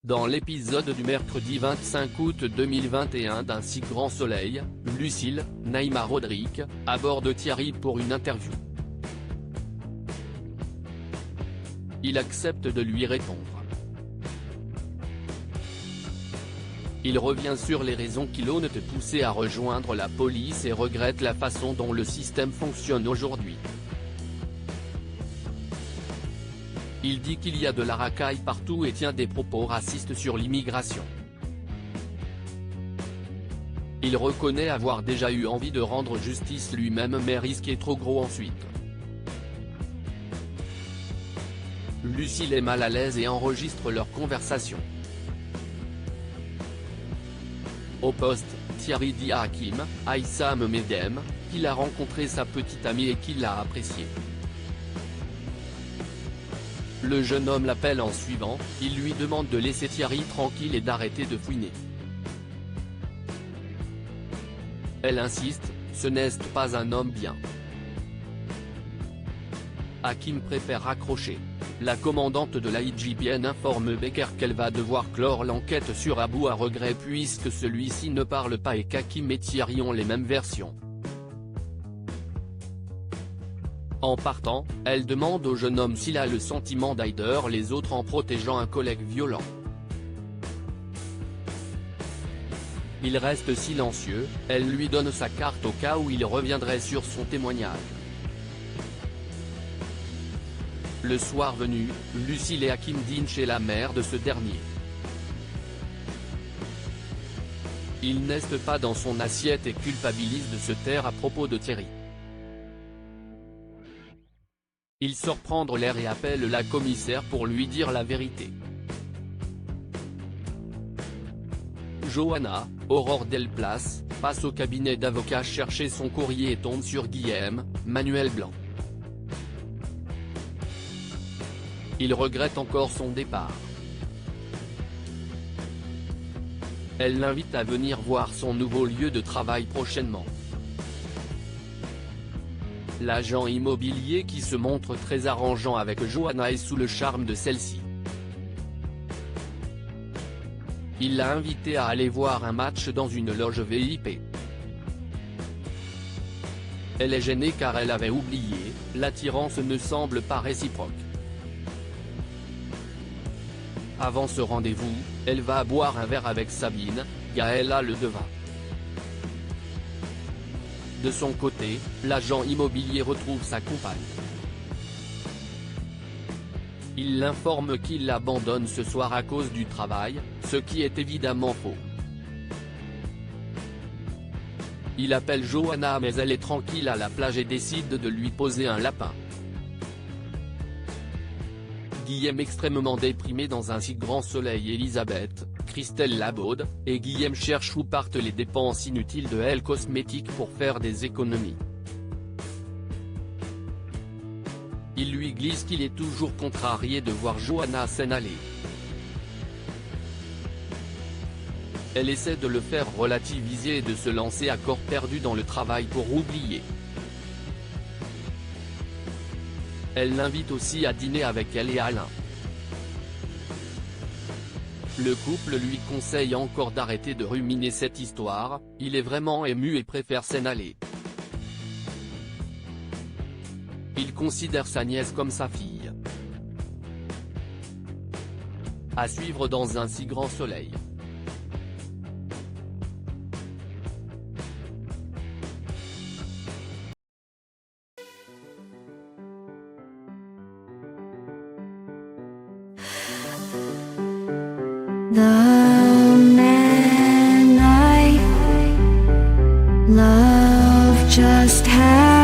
Dans l'épisode du mercredi 25 août 2021 d'Un si grand soleil, Lucille, Naïma Rodrigue, aborde Thierry pour une interview. Il accepte de lui répondre. Il revient sur les raisons qui l'ont poussé à rejoindre la police et regrette la façon dont le système fonctionne aujourd'hui. Il dit qu'il y a de la racaille partout et tient des propos racistes sur l'immigration. Il reconnaît avoir déjà eu envie de rendre justice lui-même mais risquer trop gros ensuite. Lucille est mal à l'aise et enregistre leur conversation. Au poste, Thierry dit à Hakim, Aïssam Medem, qu'il a rencontré sa petite amie et qu'il l'a appréciée. Le jeune homme l'appelle en suivant, il lui demande de laisser Thierry tranquille et d'arrêter de fouiner. Elle insiste, ce n'est pas un homme bien. Hakim préfère raccrocher. La commandante de la IGPN informe Becker qu'elle va devoir clore l'enquête sur Abou à regret puisque celui-ci ne parle pas et qu'Hakim et Thierry ont les mêmes versions. En partant, elle demande au jeune homme s'il a le sentiment d'aider les autres en protégeant un collègue violent. Il reste silencieux, elle lui donne sa carte au cas où il reviendrait sur son témoignage. Le soir venu, Lucille et Hakim dînent chez la mère de ce dernier. Il n'est pas dans son assiette et culpabilise de se taire à propos de Thierry. Il sort prendre l'air et appelle la commissaire pour lui dire la vérité. Johanna, Aurore Delplace, passe au cabinet d'avocat chercher son courrier et tombe sur Guillaume, Manuel Blanc. Il regrette encore son départ. Elle l'invite à venir voir son nouveau lieu de travail prochainement. L'agent immobilier qui se montre très arrangeant avec Johanna est sous le charme de celle-ci. Il l'a invitée à aller voir un match dans une loge VIP. Elle est gênée car elle avait oublié, l'attirance ne semble pas réciproque. Avant ce rendez-vous, elle va boire un verre avec Sabine, Gaëlla le devin. De son côté, l'agent immobilier retrouve sa compagne. Il l'informe qu'il l'abandonne ce soir à cause du travail, ce qui est évidemment faux. Il appelle Johanna mais elle est tranquille à la plage et décide de lui poser un lapin. Guillaume extrêmement déprimé dans Un si grand soleil Elisabeth, Christelle Labaude, et Guillaume cherche où partent les dépenses inutiles de Elle Cosmétiques pour faire des économies. Il lui glisse qu'il est toujours contrarié de voir Johanna s'en aller. Elle essaie de le faire relativiser et de se lancer à corps perdu dans le travail pour oublier. Elle l'invite aussi à dîner avec elle et Alain. Le couple lui conseille encore d'arrêter de ruminer cette histoire, il est vraiment ému et préfère s'en aller. Il considère sa nièce comme sa fille. À suivre dans Un si grand soleil. The man I love just had